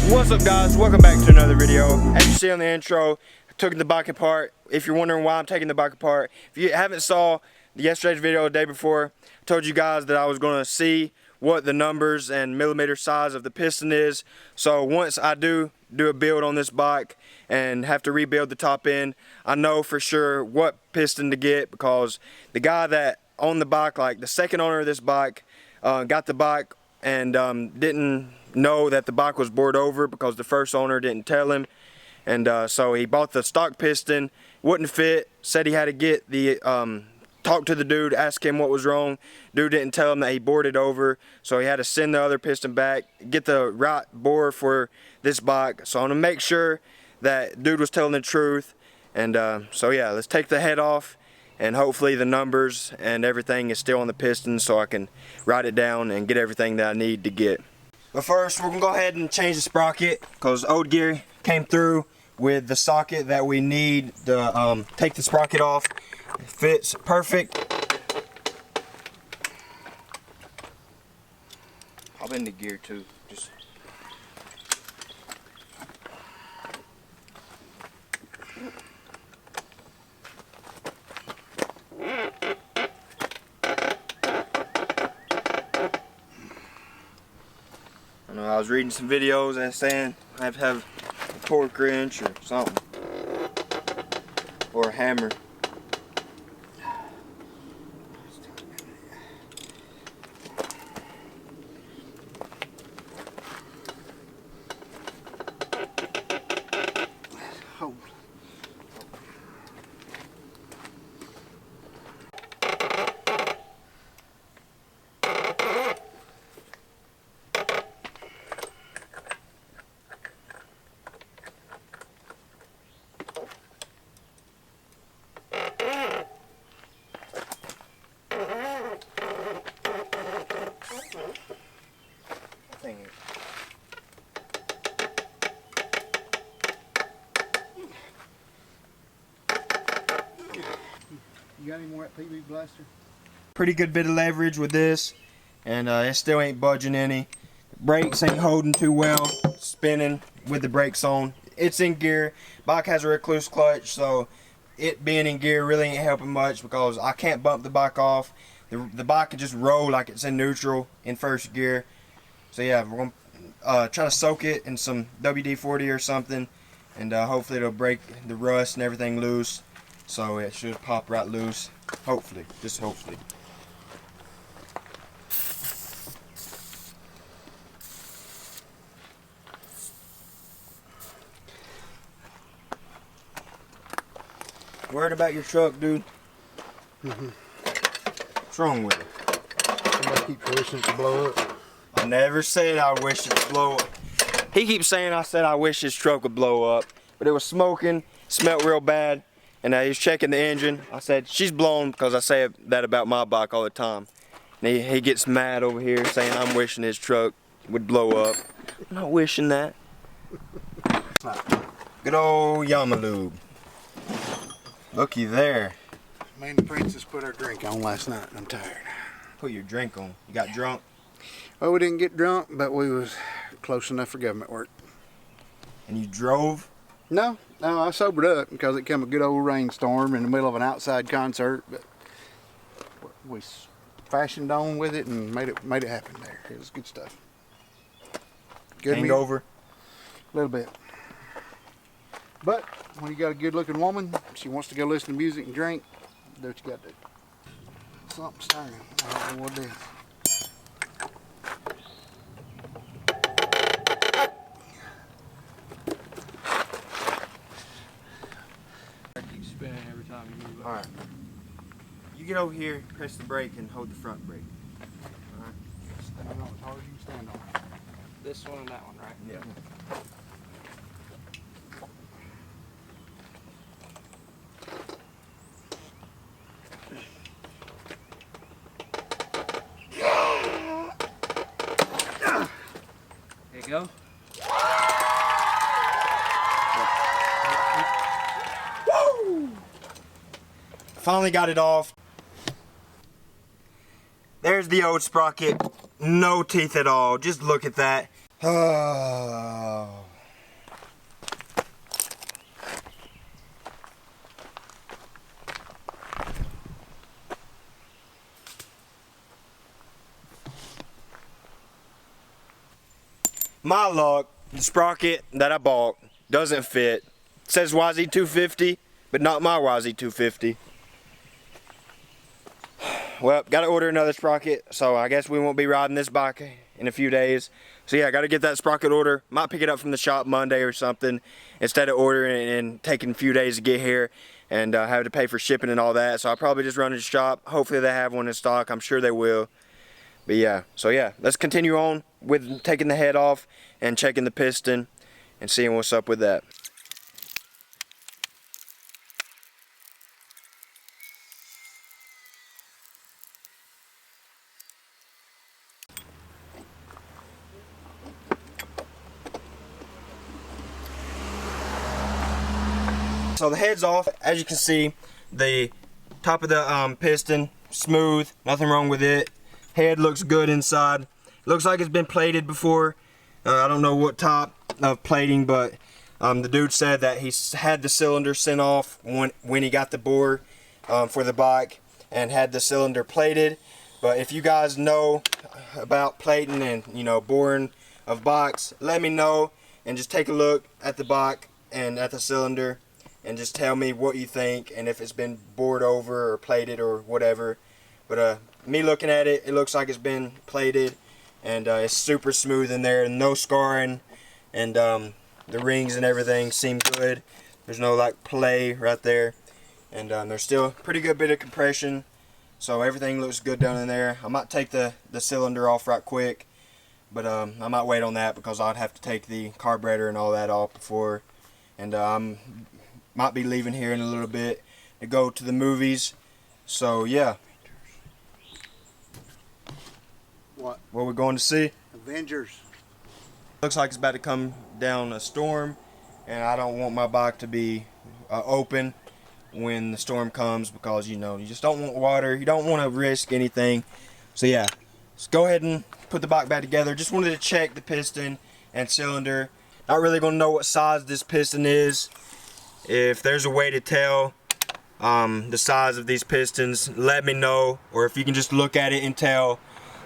What's up, guys? Welcome back to another video. As you see on the intro, I took the bike apart. If you're wondering why I'm taking the bike apart, if you haven't saw yesterday's video the day before, I told you guys that I was going to see what the numbers and millimeter size of the piston is. So once I do a build on this bike and have to rebuild the top end, I know for sure what piston to get, because the guy that owned the bike, like the second owner of this bike, got the bike and didn't know that the bike was bored over because the first owner didn't tell him, and so he bought the stock piston, wouldn't fit, said he had to get the talk to the dude, ask him what was wrong. Dude didn't tell him that he bored it over, so he had to send the other piston back, get the right bore for this bike. So I'm gonna make sure that dude was telling the truth, and so yeah, let's take the head off, and hopefully the numbers and everything is still on the piston so I can write it down and get everything that I need to get. But first, we're gonna go ahead and change the sprocket, because Old Gear came through with the socket that we need to take the sprocket off. It fits perfect. Hop into gear too. Just I was reading some videos and saying I have to have a torque wrench or something, or a hammer. You got any more at PB Blaster? Pretty good bit of leverage with this, and it still ain't budging any. Brakes ain't holding too well, spinning with the brakes on. It's in gear. Bike has a recluse clutch, so it being in gear really ain't helping much, because I can't bump the bike off. The bike can just roll like it's in neutral in first gear. So yeah, we're gonna try to soak it in some WD-40 or something, and hopefully it'll break the rust and everything loose. So it should pop right loose. Hopefully, just hopefully. Worried about your truck, dude? What's wrong with it? Somebody keeps wishing it to blow up. I never said I wish it would blow up. He keeps saying I said I wish his truck would blow up, but it was smoking, smelled real bad. And he was checking the engine. I said, she's blown, because I say that about my bike all the time. And he gets mad over here saying I'm wishing his truck would blow up. I'm not wishing that. Good old Yamalube. Looky there. Me and the princess put our drink on last night. I'm tired. Put your drink on. You got drunk? Well, we didn't get drunk, but we was close enough for government work. And you drove? No, I sobered up because it came a good old rainstorm in the middle of an outside concert, but we fashioned on with it and made it happen there. It was good stuff. Good hangover? A little bit. But when you got a good looking woman, she wants to go listen to music and drink, do what you got to do. Something's turning. I don't know what it is. Alright. You get over here, press the brake, and hold the front brake. Alright? Stand on as hard as you can stand on. This one and that one, right? Yeah. There you go. Finally got it off. There's the old sprocket. No teeth at all. Just look at that. Oh. my luck, the sprocket that I bought doesn't fit. It says Yz250, but not my Yz250. Well, gotta order another sprocket, so I guess we won't be riding this bike in a few days. So yeah, gotta get that sprocket order. Might pick it up from the shop Monday or something, instead of ordering and taking a few days to get here and have to pay for shipping and all that. So I'll probably just run to the shop. Hopefully they have one in stock. I'm sure they will. But yeah, so yeah, let's continue on with taking the head off and checking the piston and seeing what's up with that. So the head's off. As you can see, the top of the piston, smooth, nothing wrong with it. Head looks good inside. Looks like it's been plated before. I don't know what type of plating, but the dude said that he had the cylinder sent off when he got the bore for the bike and had the cylinder plated. But if you guys know about plating and, you know, boring of bikes, let me know and just take a look at the bike and at the cylinder and just tell me what you think and if it's been bored over or plated or whatever. But me looking at it, it looks like it's been plated and it's super smooth in there, no scarring, and the rings and everything seem good. There's no like play right there, and there's still a pretty good bit of compression, so everything looks good down in there. I might take the cylinder off right quick, but I might wait on that because I'd have to take the carburetor and all that off before, and might be leaving here in a little bit to go to the movies. So yeah. What we're going to see? Avengers. Looks like it's about to come down a storm, and I don't want my bike to be open when the storm comes, because you know, you just don't want water, you don't want to risk anything. So yeah, let's go ahead and put the bike back together. Just wanted to check the piston and cylinder. Not really gonna know what size this piston is. If there's a way to tell the size of these pistons, let me know, or if you can just look at it and tell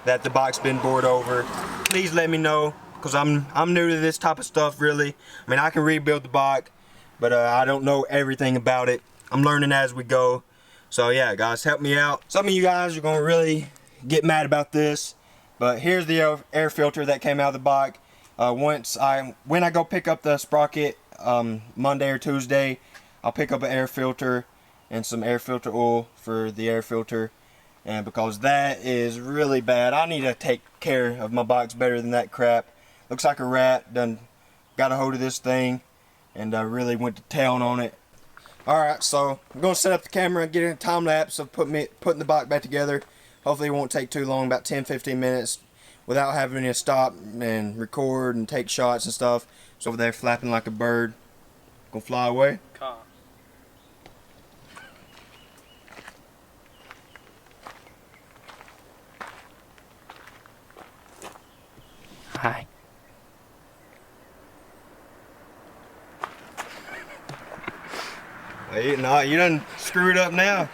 that the bike's been bored over, please let me know, because I'm new to this type of stuff, really. I mean, I can rebuild the bike, but I don't know everything about it. I'm learning as we go. So yeah, guys, help me out. Some of you guys are gonna really get mad about this, but here's the air filter that came out of the bike. When I go pick up the sprocket Monday or Tuesday, I'll pick up an air filter and some air filter oil for the air filter, and because that is really bad. I need to take care of my bikes better than that crap. Looks like a rat done got a hold of this thing and really went to town on it. Alright, so I'm going to set up the camera and get in a time lapse of putting the bike back together. Hopefully it won't take too long, about 10-15 minutes, without having to stop and record and take shots and stuff. It's over there flapping like a bird. Gonna fly away. Hi. Hey, nah, you done screwed up now.